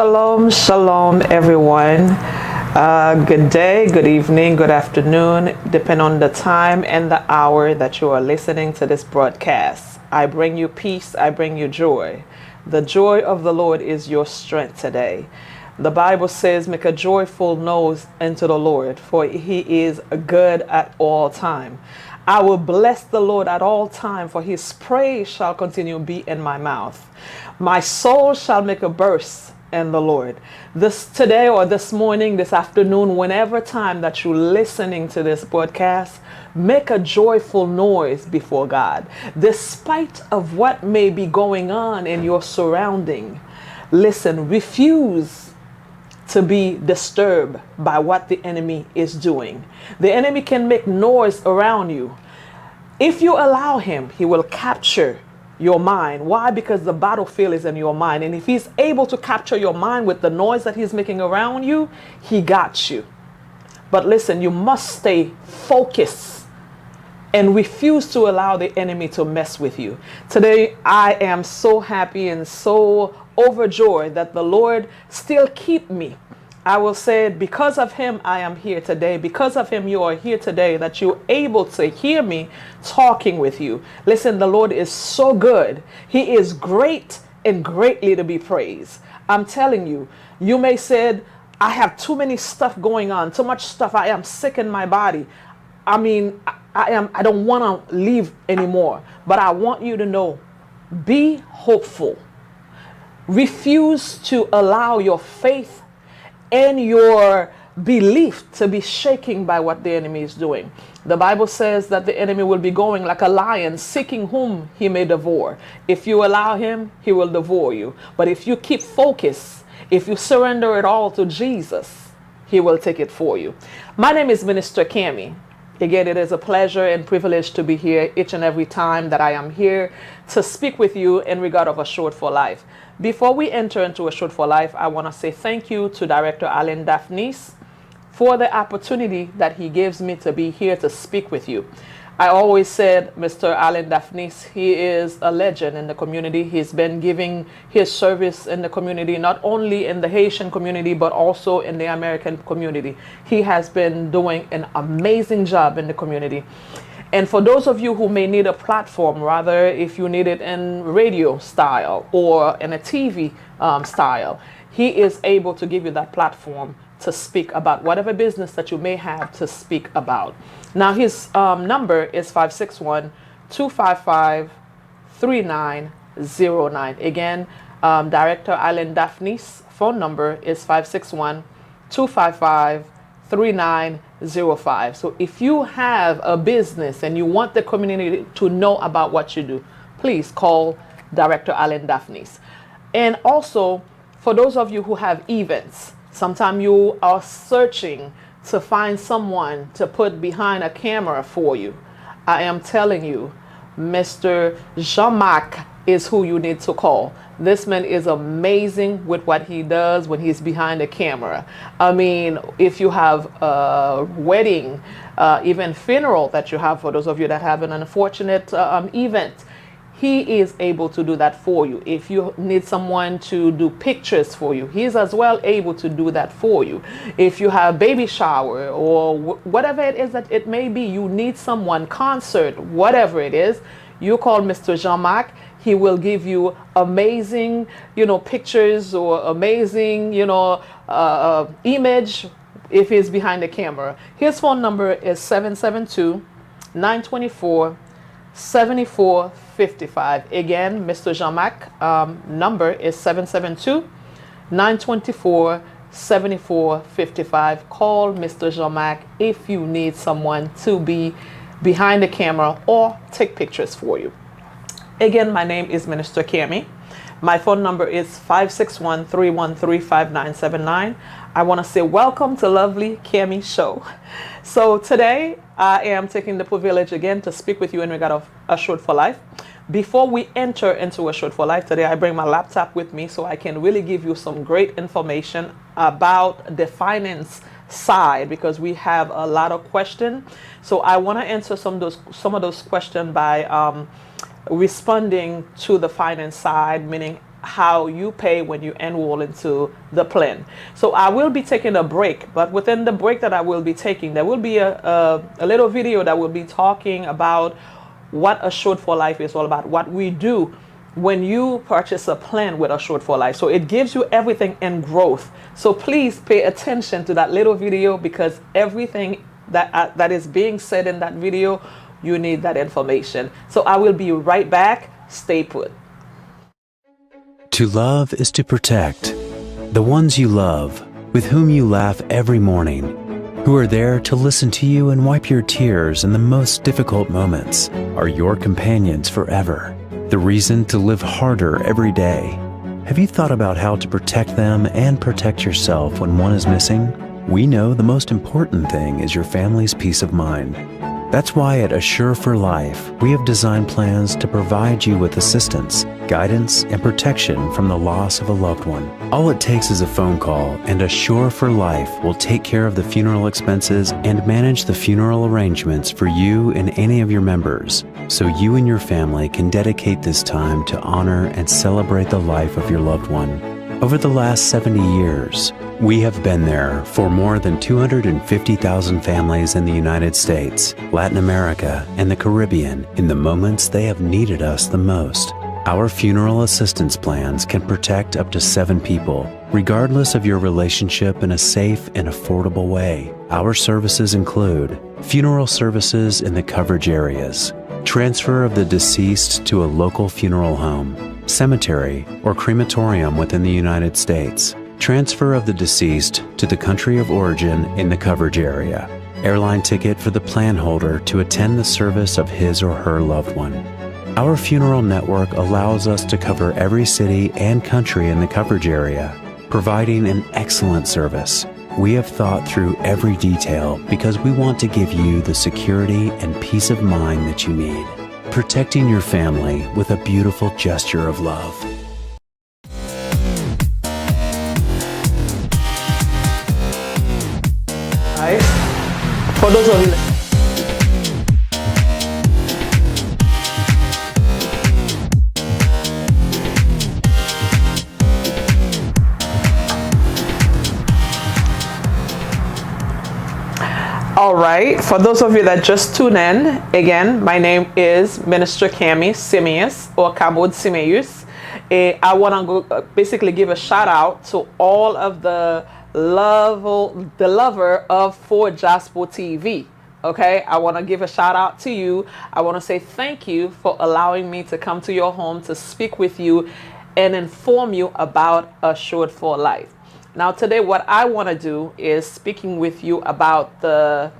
Shalom, shalom, everyone. Good day, good evening, good afternoon, depending on the time and the hour that you are listening to this broadcast. I bring you peace, I bring you joy. The joy of the Lord is your strength today. The Bible says, make a joyful noise unto the Lord, for he is good at all time. I will bless the Lord at all time, for his praise shall continue to be in my mouth. My soul shall make a burst in the Lord. This today or this morning, this afternoon, whenever time that you're listening to this broadcast, make a joyful noise before God. Despite of what may be going on in your surrounding, listen, refuse to be disturbed by what the enemy is doing. The enemy can make noise around you. If you allow him, he will capture your mind. Why? Because the battlefield is in your mind. And if he's able to capture your mind with the noise that he's making around you, he got you. But listen, you must stay focused and refuse to allow the enemy to mess with you. Today, I am so happy and so overjoyed that the Lord still keep me. I will say, because of him, I am here today. Because of him, you are here today, that you're able to hear me talking with you. Listen, the Lord is so good. He is great and greatly to be praised. I'm telling you, you may say, I have too many stuff going on, too much stuff. I am sick in my body. I don't want to leave anymore. But I want you to know, be hopeful. Refuse to allow your faith and your belief to be shaken by what the enemy is doing. The Bible says that the enemy will be going like a lion, seeking whom he may devour. If you allow him, he will devour you. But if you keep focused, if you surrender it all to Jesus, he will take it for you. My name is Minister Camie. Again, it is a pleasure and privilege to be here each and every time that I am here to speak with you in regard of A Short for Life. Before we enter into A Short for Life, I want to say thank you to Director Alan Daphnis for the opportunity that he gives me to be here to speak with you. I always said Mr. Alan Daphnis, he is a legend in the community. He's been giving his service in the community, not only in the Haitian community, but also in the American community. He has been doing an amazing job in the community. And for those of you who may need a platform, rather if you need it in radio style or in a TV style, he is able to give you that platform to speak about whatever business that you may have to speak about. Now his number is 561-255-3909. Again, Director Alan Daphnis' phone number is 561-255-3905. So if you have a business and you want the community to know about what you do, please call Director Alan Daphnis. And also, for those of you who have events, sometimes you are searching to find someone to put behind a camera for you. I am telling you, Mr. Jean-Marc is who you need to call. This man is amazing with what he does when he's behind the camera. I mean, if you have a wedding, even funeral that you have, for those of you that have an unfortunate event, he is able to do that for you. If you need someone to do pictures for you, he's as well able to do that for you. If you have baby shower or whatever it is that it may be, you need someone, concert, whatever it is, you call Mr. Jean-Marc. He will give you amazing, pictures or amazing, image if he's behind the camera. His phone number is 772-924-7455. Again, Mr. Jean-Marc number is 772-924-7455. Call Mr. Jean-Marc if you need someone to be behind the camera or take pictures for you. Again, my name is Minister Camie. My phone number is 561-313-5979. I want to say welcome to lovely Camie show. So today I am taking the privilege again to speak with you in regard of A Short for Life. Before we enter into A Short for Life today, I bring my laptop with me so I can really give you some great information about the finance side, because we have a lot of questions. So I want to answer some of those questions by responding to the finance side, meaning how you pay when you enroll into the plan. So I will be taking a break, but within the break that I will be taking, there will be a little video that will be talking about what Assured for Life is all about, what we do when you purchase a plan with Assured for Life. So it gives you everything in growth. So please pay attention to that little video, because everything that is being said in that video, you need that information. So I will be right back. Stay put. To love is to protect. The ones you love, with whom you laugh every morning, who are there to listen to you and wipe your tears in the most difficult moments, are your companions forever. The reason to live harder every day. Have you thought about how to protect them and protect yourself when one is missing? We know the most important thing is your family's peace of mind. That's why at Assure for Life, we have designed plans to provide you with assistance, guidance, and protection from the loss of a loved one. All it takes is a phone call, and Assure for Life will take care of the funeral expenses and manage the funeral arrangements for you and any of your members, so you and your family can dedicate this time to honor and celebrate the life of your loved one. Over the last 70 years, we have been there for more than 250,000 families in the United States, Latin America, and the Caribbean in the moments they have needed us the most. Our funeral assistance plans can protect up to 7 people, regardless of your relationship, in a safe and affordable way. Our services include funeral services in the coverage areas, transfer of the deceased to a local funeral home, cemetery, or crematorium within the United States, transfer of the deceased to the country of origin in the coverage area, airline ticket for the plan holder to attend the service of his or her loved one. Our funeral network allows us to cover every city and country in the coverage area, providing an excellent service. We have thought through every detail because we want to give you the security and peace of mind that you need, protecting your family with a beautiful gesture of love. For those of you all right, for those of you that just tune in, again, my name is Minister Camie Simeus, or Kabod Simeus. I want to basically give a shout out to all of the lover of For Jaspo TV. Okay, I want to give a shout out to you. I want to say thank you for allowing me to come to your home to speak with you and inform you about Assured for Life. Now today what I want to do is speaking with you about the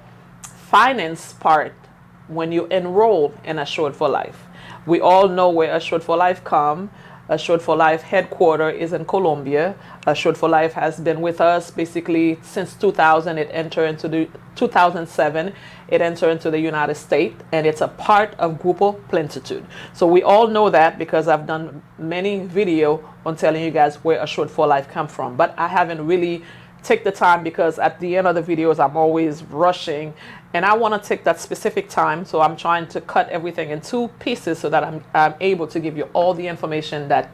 finance part when you enroll in Assured for Life. We all know where Assured for Life come. Assured for Life headquarters is in Colombia. Assured for Life has been with us basically since 2000. It entered into the 2007. It entered into the United States, and it's a part of Grupo Plentitude. So we all know that because I've done many videos on telling you guys where Assured for Life come from. But I haven't really take the time because at the end of the videos I'm always rushing, and I want to take that specific time, so I'm trying to cut everything in 2 pieces so that I'm able to give you all the information that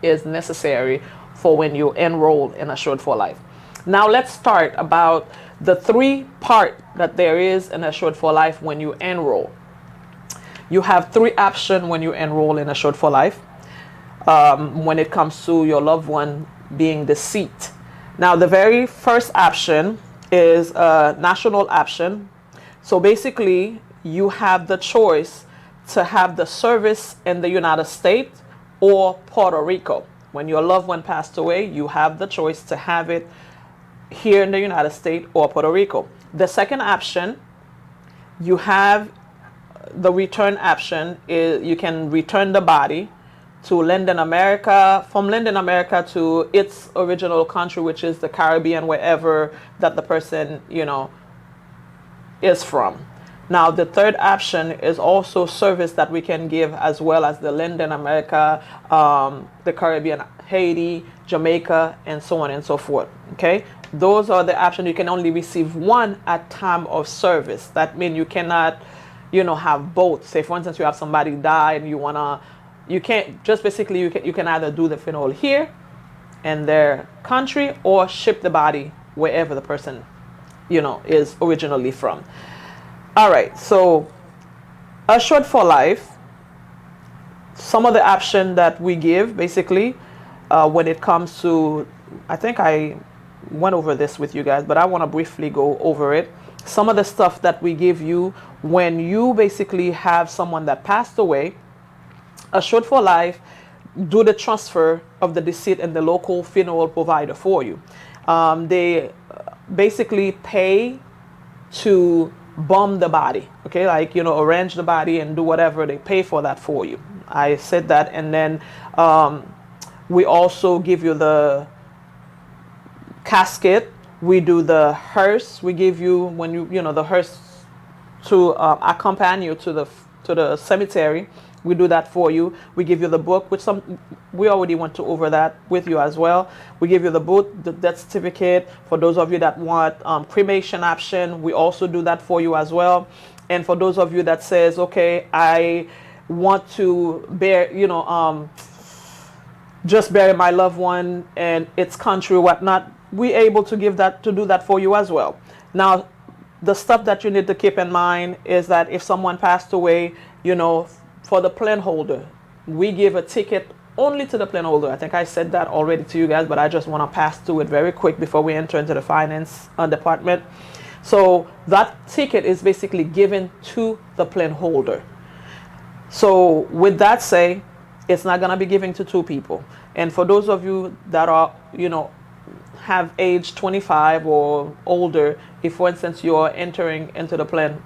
is necessary for when you enroll in Assured for Life. Now let's start about the 3 part that there is in Assured for Life when you enroll. You have 3 options when you enroll in Assured for Life when it comes to your loved one being deceased. Now the very first option is a national option. So basically you have the choice to have the service in the United States or Puerto Rico. When your loved one passed away, you have the choice to have it here in the United States or Puerto Rico. The second option, you have the return option, is you can return the body to Latin America, from Latin America to its original country, which is the Caribbean, wherever that the person, you know, is from. Now the third option is also service that we can give as well as the Latin America, the Caribbean, Haiti, Jamaica, and so on and so forth. Okay, those are the options. You can only receive one at time of service. That means you cannot, you know, have both. Say for instance you have somebody die and you want to, you can't just basically you can either do the funeral here in their country or ship the body wherever the person is originally from. All right, so assured for life, some of the option that we give basically when it comes to, I think I went over this with you guys, but I want to briefly go over it. Some of the stuff that we give you when you basically have someone that passed away, assured for life, do the transfer of the deceased and the local funeral provider for you. They basically pay to bomb the body, okay, like arrange the body and do whatever. They pay for that for you. I said that. And then we also give you the casket. We do the hearse. We give you, when the hearse to accompany you to the cemetery. We do that for you. We give you the book, which we already went to over that with you as well. We give you the book, the death certificate. For those of you that want cremation option, we also do that for you as well. And for those of you that says, okay, I want to just bury my loved one and its country, whatnot, we able to do that for you as well. Now, the stuff that you need to keep in mind is that if someone passed away, for the plane holder, we give a ticket only to the plane holder. I think I said that already to you guys, but I just want to pass through it very quick before we enter into the finance department. So that ticket is basically given to the plane holder. So with that say, it's not going to be given to two people. And for those of you that are, have age 25 or older, if for instance you're entering into the plan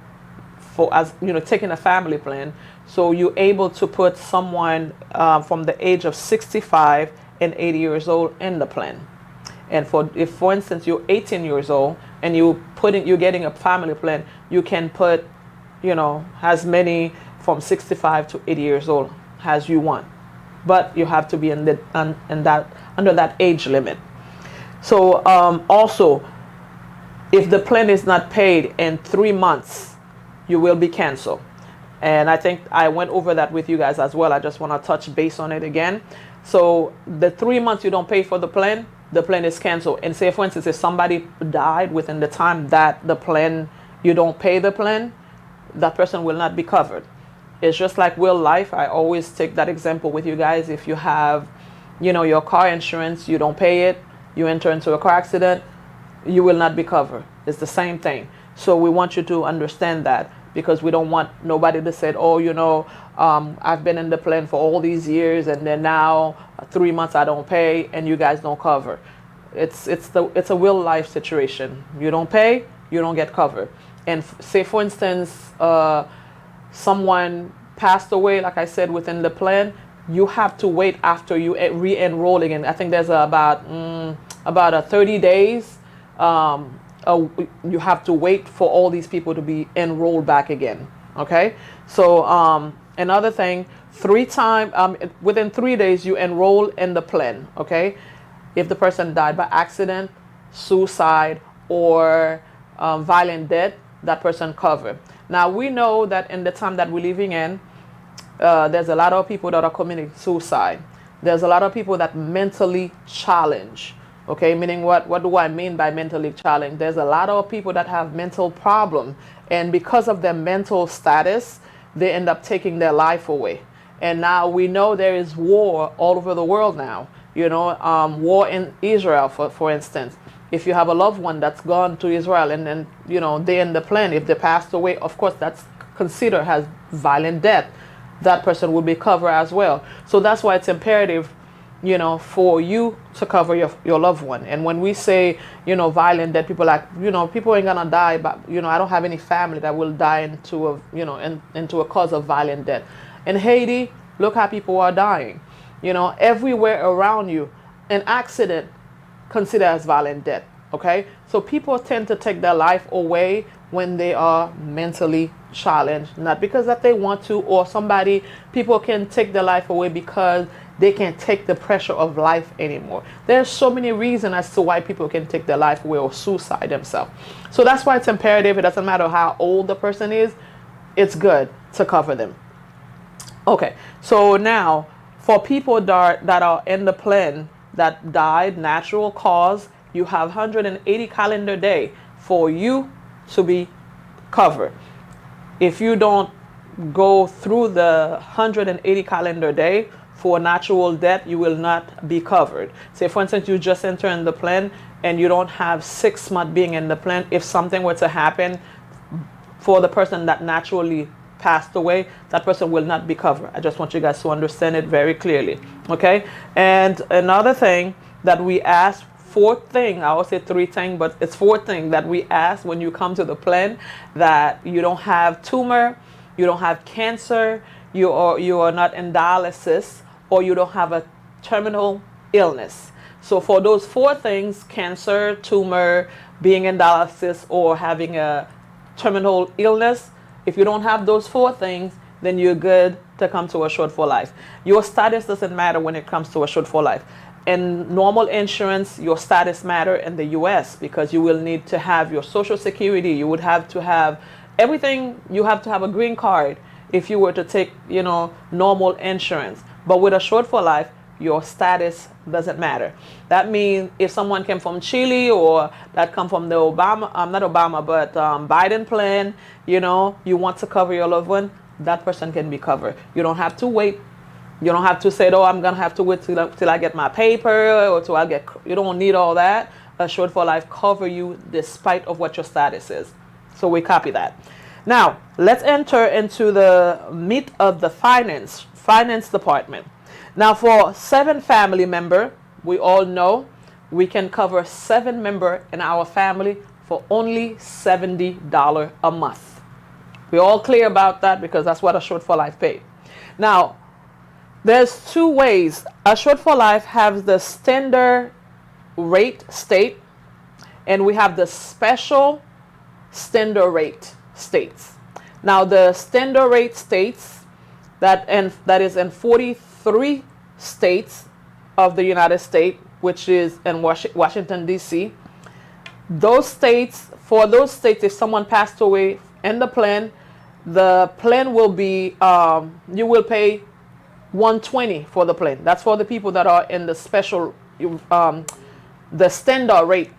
taking a family plan, so you're able to put someone from the age of 65 and 80 years old in the plan. And if for instance you're 18 years old and you're getting a family plan, you can put as many from 65 to 80 years old as you want, but you have to be under that age limit. So also, if the plan is not paid in 3 months, you will be canceled. And I think I went over that with you guys as well. I just want to touch base on it again. So the 3 months you don't pay for the plan is canceled. And say, for instance, if somebody died within the time that the plan, you don't pay the plan, that person will not be covered. It's just like real life. I always take that example with you guys. If you have, your car insurance, you don't pay it, you enter into a car accident, you will not be covered. It's the same thing. So we want you to understand that, because we don't want nobody to say, oh, I've been in the plan for all these years and then now 3 months I don't pay and you guys don't cover. It's a real life situation. You don't pay, you don't get covered. And say, for instance, someone passed away, like I said, within the plan, you have to wait after you re-enroll again. I think there's about 30 days. You have to wait for all these people to be enrolled back again. Okay. So another thing, within 3 days you enroll in the plan. Okay. If the person died by accident, suicide, or violent death, that person covered. Now we know that in the time that we're living in, there's a lot of people that are committing suicide. There's a lot of people that mentally challenged. Okay, meaning what do I mean by mentally challenged? There's a lot of people that have mental problems, and because of their mental status, they end up taking their life away. And now we know there is war all over the world now. War in Israel, for instance. If you have a loved one that's gone to Israel and then, they in the plan, if they passed away, of course, that's considered as violent death. That person will be covered as well. So that's why it's imperative, for you to cover your loved one. And when we say, violent death, people people ain't gonna die, but, I don't have any family that will die into a cause of violent death. In Haiti, look how people are dying. Everywhere around you, an accident considered as violent death. Okay, so people tend to take their life away when they are mentally challenged, not because that they want to, or people can take their life away because they can't take the pressure of life anymore. There's so many reasons as to why people can take their life away or suicide themselves. So that's why it's imperative. It doesn't matter how old the person is, it's good to cover them. Okay, so now For people that are in the plan that died natural cause, you have 180 calendar day for you to be covered. If you don't go through the 180 calendar day for natural death, you will not be covered. Say, for instance, you just enter in the plan and you don't have 6 months being in the plan. If something were to happen for the person that naturally passed away, that person will not be covered. I just want you guys to understand it very clearly. Okay? And another thing that we ask, fourth thing, I would say 3 things, but it's 4th thing that we ask when you come to the plan, that you don't have tumor, you don't have cancer, you are not in dialysis, or you don't have a terminal illness. So for those 4 things, cancer, tumor, being in dialysis, or having a terminal illness, if you don't have those 4 things, then you're good to come to Assured for Life. Your status doesn't matter when it comes to Assured for Life. In normal insurance, your status matter in the US, because you will need to have your social security. You would have to have everything. You have to have a green card if you were to take, normal insurance. But with Assured for Life, your status doesn't matter. That means if someone came from Chile, or that come from the Biden plan, you want to cover your loved one, that person can be covered. You don't have to wait. You don't have to say, oh, I'm going to have to wait till I get my paper, or till I get, you don't need all that. Assured for Life cover you despite of what your status is. So we copy that. Now, let's enter into the meat of the finance department. Now, for 7 family member, we all know we can cover 7 member in our family for only $70 a month. We're all clear about that, because that's what Assured for Life pay. Now, there's 2 ways. Assured for Life has the standard rate state, and we have the special standard rate states. Now, the standard rate states that is in 43 states of the United States, which is in Washington, D.C. For those states, if someone passed away in the plan will be, you will pay $120 for the plan. That's for the people that are in the special, the standard rate.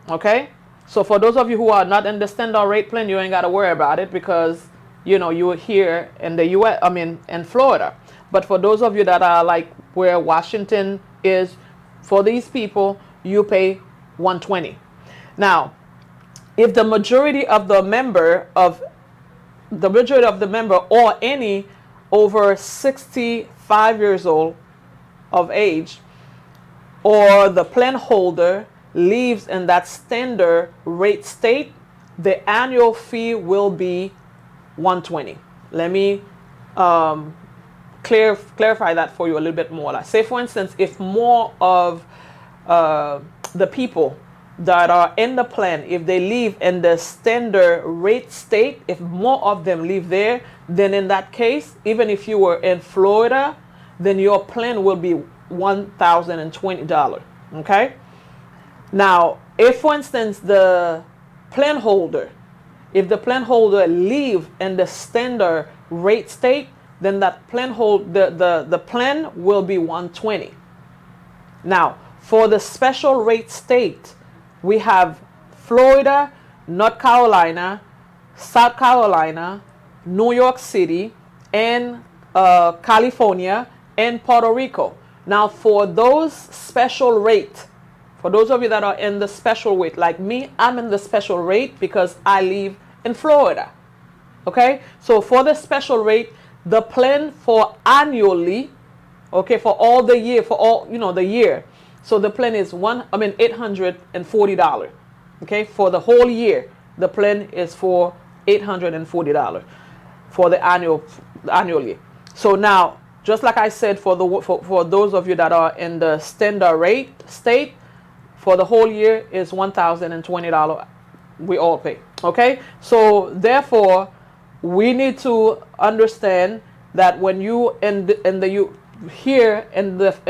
Okay? So for those of you who are not in the standard rate plan, you ain't got to worry about it, because, you are here in the U.S., in Florida. But for those of you that are like where Washington is, for these people, you pay $120. Now, if the majority of the member or any over 65 years old of age, or the plan holder lives in that standard rate state, the annual fee will be $120. Let me clarify that for you a little bit more. Like, say, for instance, if more of the people that are in the plan, if they live in the standard rate state, if more of them live there, then in that case, even if you were in Florida, then your plan will be $1,020. Okay? Now, if, for instance, the plan holder live in the standard rate state, then that plan the plan will be $120. Now, for the special rate state, we have Florida, North Carolina, South Carolina, New York City, and California, and Puerto Rico. Now, for those special rate, for those of you that are in the special rate, like me, I'm in the special rate because I live in Florida. Okay? So for the special rate, the plan for annually, okay, for all the year, for all, the year. So the plan is $840. Okay? For the whole year, the plan is for $840 for the annually. So now, just like I said, for those of you that are in the standard rate state, for the whole year is $1,020. We all pay. Okay? So therefore, we need to understand that when you in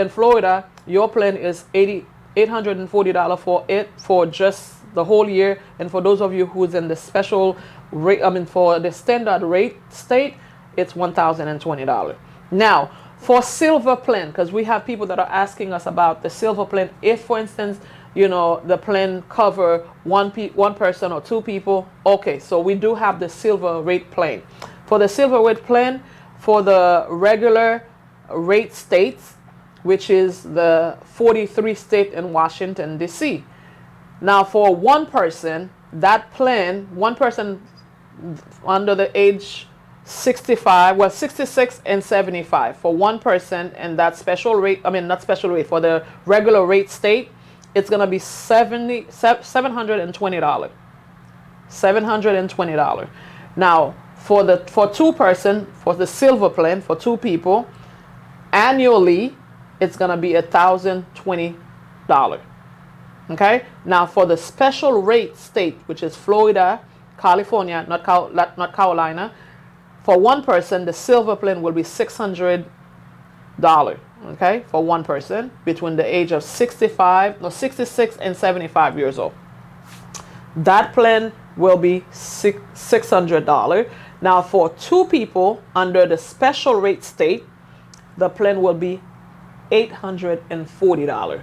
Florida, your plan is $840 for just the whole year, and for those of you who's in the special rate, for the standard rate state, it's $1,020. Now, For silver plan, because we have people that are asking us about the silver plan. If, for instance, the plan cover one person or two people, okay, so we do have the silver rate plan. For the silver rate plan, for the regular rate states, which is the 43 state in Washington, D.C. Now, for one person, that plan, one person under the age 65, well, 66 and 75 for one person, and that special rate, not special rate, for the regular rate state, it's going to be $720. $720. Now, for two person, for the silver plan, for two people, annually, it's going to be $1,020. Okay? Now, for the special rate state, which is Florida, California, not Carolina, for one person, the silver plan will be $600. Okay? For one person between the age of 66 and 75 years old. That plan will be $600. Now, for two people under the special rate state, the plan will be $840.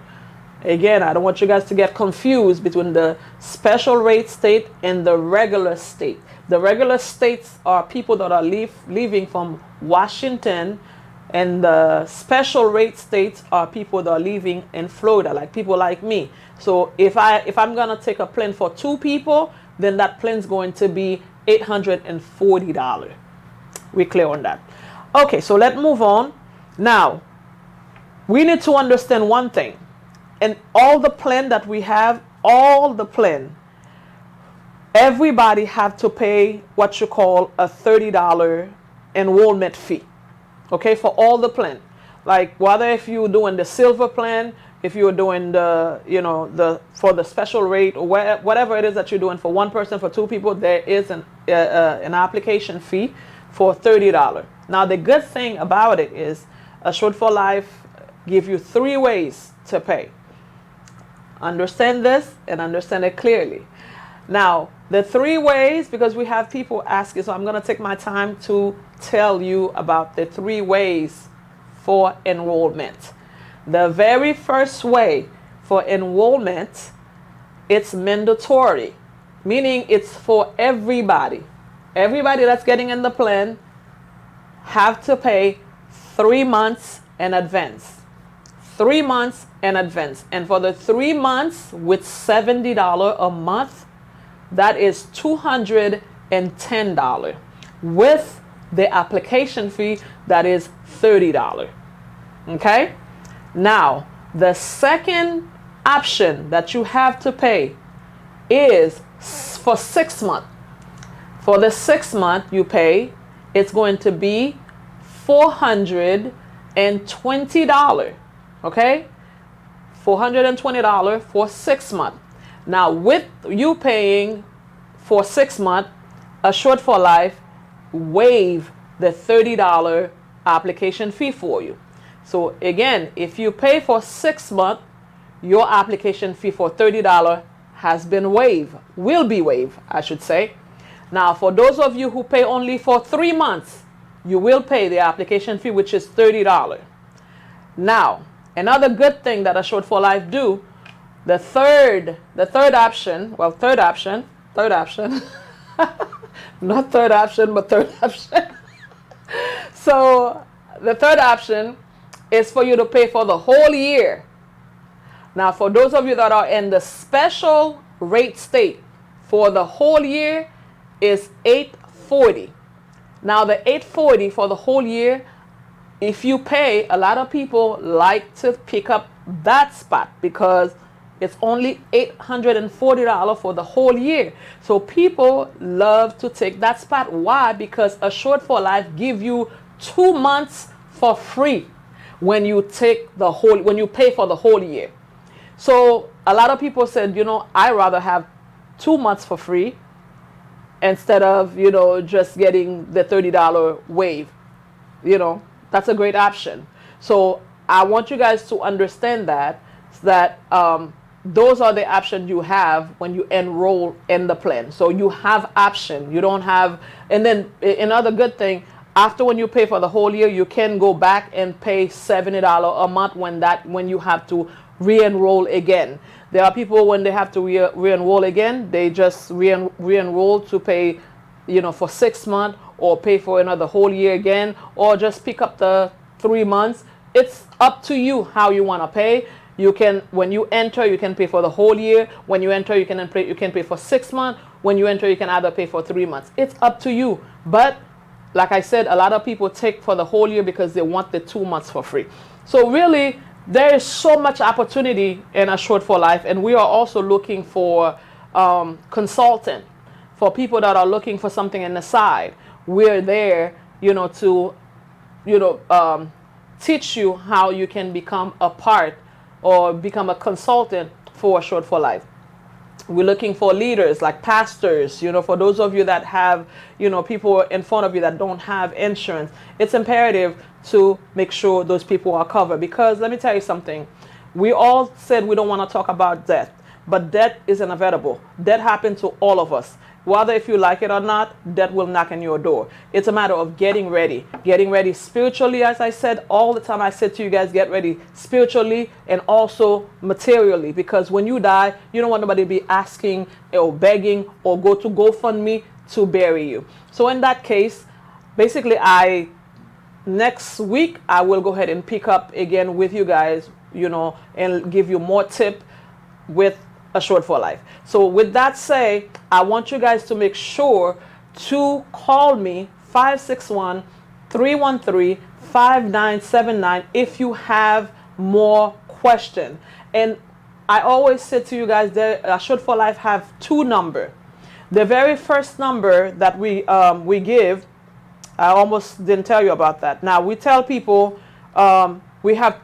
Again, I don't want you guys to get confused between the special rate state and the regular state. The regular states are people that are leaving from Washington, and the special rate states are people that are leaving in Florida, like people like me. So if I'm gonna take a plane for two people, then that plane's going to be $840. We clear on that? Okay, so let's move on. Now, we need to understand one thing. And all the plan that we have, everybody have to pay what you call a $30 enrollment fee. Okay, for all the plan. Like whether if you're doing the silver plan, if you're doing for the special rate, or whatever it is that you're doing for one person, for two people, there is an application fee for $30. Now the good thing about it is Assured for Life give you 3 ways to pay. Understand this and understand it clearly. Now, the 3 ways, because we have people asking, so I'm going to take my time to tell you about the 3 ways for enrollment. The very first way for enrollment, it's mandatory, meaning it's for everybody. Everybody that's getting in the plan have to pay 3 months in advance. 3 months in advance. And for the 3 months with $70 a month, that is $210 with the application fee that is $30. Okay? Now, the second option that you have to pay is for 6 months. For the 6 month you pay, it's going to be $420. Okay? $420 for 6 months. Now, with you paying for 6 months, Assured for Life waive the $30 application fee for you. So again, if you pay for 6 months, your application fee for $30 has been waived, will be waived, I should say. Now, for those of you who pay only for 3 months, you will pay the application fee, which is $30. Now, another good thing that Assured for Life do, the third option, not third option, but third option. So the third option is for you to pay for the whole year. Now, for those of you that are in the special rate state, for the whole year is $840. Now, the $840 for the whole year, if you pay, a lot of people like to pick up that spot because it's only $840 for the whole year. So people love to take that spot. Why? Because Assured for Life give you 2 months for free when you pay for the whole year. So a lot of people said, I rather have 2 months for free instead of, just getting the $30 waive. That's a great option. So I want you guys to understand that those are the options you have when you enroll in the plan. So you have option. You don't have, and then another good thing, After when you pay for the whole year, you can go back and pay $70 a month when you have to re-enroll again. There are people when they have to re-enroll again, they just re-enroll to pay, for 6 months or pay for another whole year again, or just pick up the 3 months. It's up to you how you want to pay. You can, when you enter, you can pay for the whole year. When you enter, you can pay for 6 months. When you enter, you can either pay for 3 months. It's up to you. But like I said, a lot of people take for the whole year because they want the 2 months for free. So really, there is so much opportunity in Assured for Life, and we are also looking for consultant for people that are looking for something on the side. We're there, to teach you how you can become a part or become a consultant for Assured for Life. We're looking for leaders like pastors, for those of you that have, people in front of you that don't have insurance. It's imperative to make sure those people are covered, because let me tell you something. We all said we don't want to talk about death, but death is inevitable. Death happens to all of us. Whether if you like it or not, death will knock on your door. It's a matter of getting ready spiritually. As I said all the time, I said to you guys, get ready spiritually and also materially, because when you die, you don't want nobody to be asking or begging or go to GoFundMe to bury you. So in that case, basically, next week I will go ahead and pick up again with you guys, and give you more tip with Assured for Life. So with that said, I want you guys to make sure to call me 561-313-5979 if you have more questions. And I always say to you guys that Assured for Life have two numbers. The very first number that we give, I almost didn't tell you about that. Now we tell people we have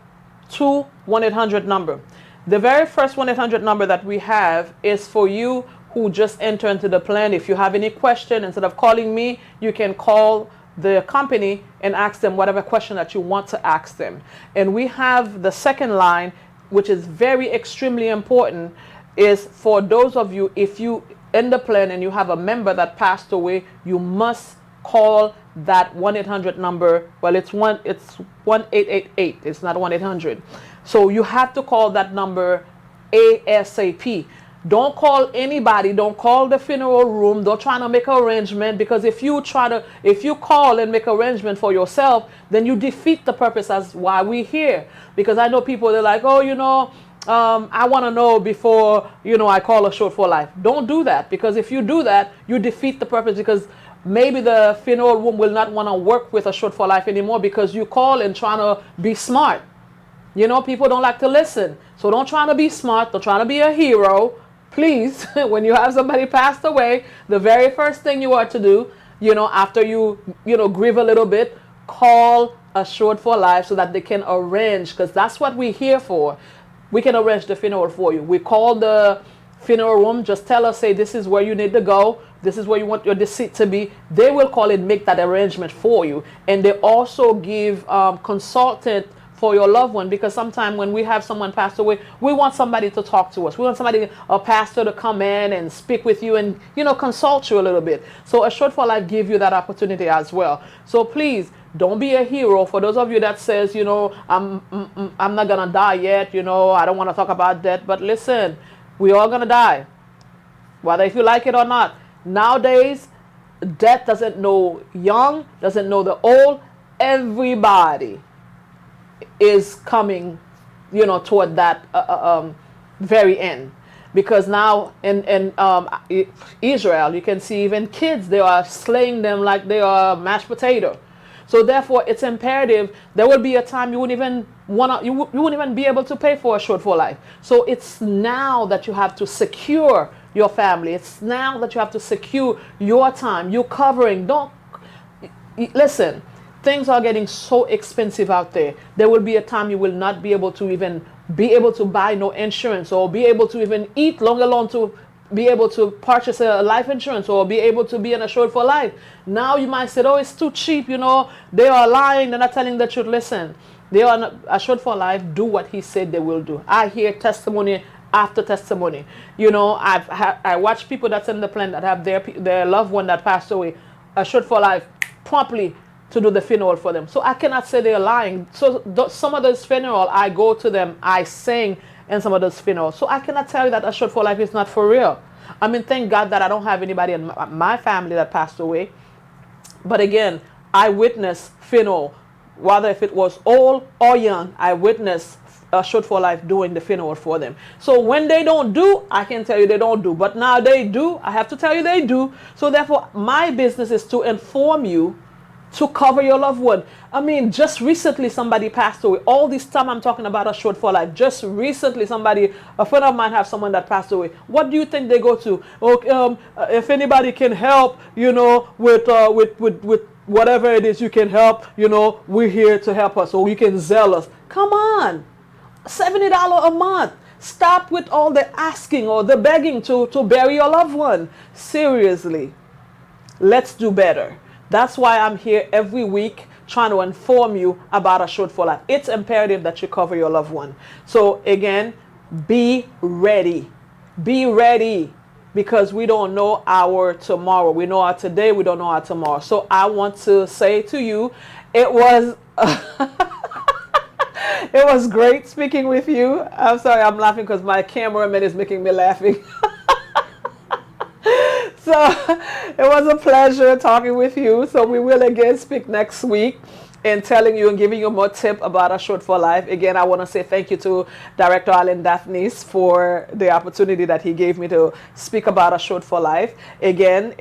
two 1-800 number. The very first 1-800 number that we have is for you who just enter into the plan. If you have any question, instead of calling me, you can call the company and ask them whatever question that you want to ask them. And we have the second line, which is very extremely important, is for those of you, if you in the plan and you have a member that passed away, you must call that 1-800 number. Well, it's 1-888. It's not 1-800. So you have to call that number ASAP. Don't call anybody. Don't call the funeral room. Don't try to make an arrangement, because if you call and make arrangement for yourself, then you defeat the purpose as why we're here. Because I know people, they're like, oh, I want to know before, I call Assured for Life. Don't do that, because if you do that, you defeat the purpose, because maybe the funeral home will not want to work with Assured for Life anymore because you call and trying to be smart. People don't like to listen. So don't try to be smart. Don't try to be a hero. Please, when you have somebody passed away, the very first thing you are to do, after you grieve a little bit, call Assured for Life so that they can arrange, because that's what we're here for. We can arrange the funeral for you. We call the funeral room, just tell us, say, this is where you need to go. This is where you want your deceased to be. They will call it, make that arrangement for you. And they also give consultant for your loved one, because sometimes when we have someone pass away, we want somebody to talk to us. We want somebody, a pastor, to come in and speak with you and, consult you a little bit. So Assured for Life give you that opportunity as well. So please, don't be a hero. For those of you that says, I'm not going to die yet, I don't want to talk about death. But listen, we all going to die, whether if you like it or not. Nowadays, death doesn't know young, doesn't know the old. Everybody is coming, toward that very end. Because now in Israel, you can see even kids, they are slaying them like they are mashed potato. So therefore, it's imperative. There will be a time you wouldn't even be able to pay for Assured for Life. So it's now that you have to secure your family. It's now that you have to secure your time. You're covering. Listen. Things are getting so expensive out there. There will be a time you will not be able to buy no insurance, or be able to even eat, long alone to be able to purchase a life insurance, or be able to be an Assured for Life. Now you might say, oh, it's too cheap. They are lying. They're not telling the truth. Listen, they are not Assured for Life. Do what he said they will do. I hear testimony after testimony. I watch people that's in the plan that have their loved one that passed away. Assured for Life promptly to do the funeral for them. So I cannot say they're lying. So some of those funeral, I go to them, I sing in some of those funerals. So I cannot tell you that Assured for Life is not for real. I mean, thank God that I don't have anybody in my family that passed away. But again, I witnessed funeral, whether if it was old or young, I witnessed Assured for Life doing the funeral for them. So when they don't do, I can tell you they don't do. But now they do, I have to tell you they do. So therefore, my business is to inform you to cover your loved one. I mean, just recently somebody passed away. All this time I'm talking about Assured for Life. Just recently somebody, a friend of mine, have someone that passed away. What do you think they go to? Okay, if anybody can help, with whatever it is you can help, we're here to help us, or you can zeal us. Come on, $70 a month. Stop with all the asking or the begging to bury your loved one. Seriously, let's do better. That's why I'm here every week trying to inform you about Assured for Life. It's imperative that you cover your loved one. So again, be ready. Be ready, because we don't know our tomorrow. We know our today, we don't know our tomorrow. So I want to say to you, it was it was great speaking with you. I'm sorry, I'm laughing because my cameraman is making me laughing. So it was a pleasure talking with you. So we will again speak next week and telling you and giving you more tip about Assured for Life. Again, I want to say thank you to Director Alan Daphnis for the opportunity that he gave me to speak about Assured for Life. Again,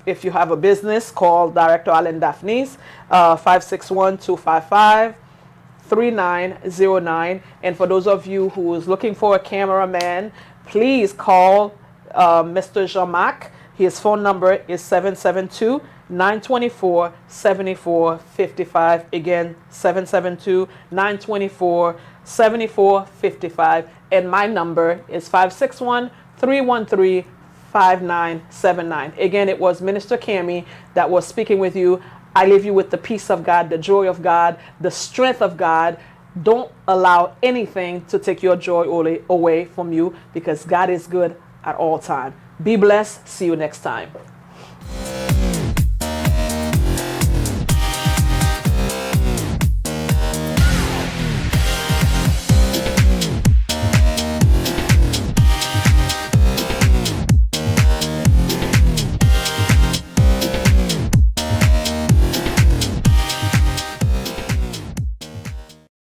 if you have a business, call Director Alan Daphnis, 561-255-3909. And for those of you who is looking for a cameraman, please call Mr. Jean-Marc. His phone number is 772-924-7455. Again, 772-924-7455. And my number is 561-313-5979. Again, it was Minister Camie that was speaking with you. I leave you with the peace of God, the joy of God, the strength of God. Don't allow anything to take your joy away from you, because God is good at all time. Be blessed. See you next time.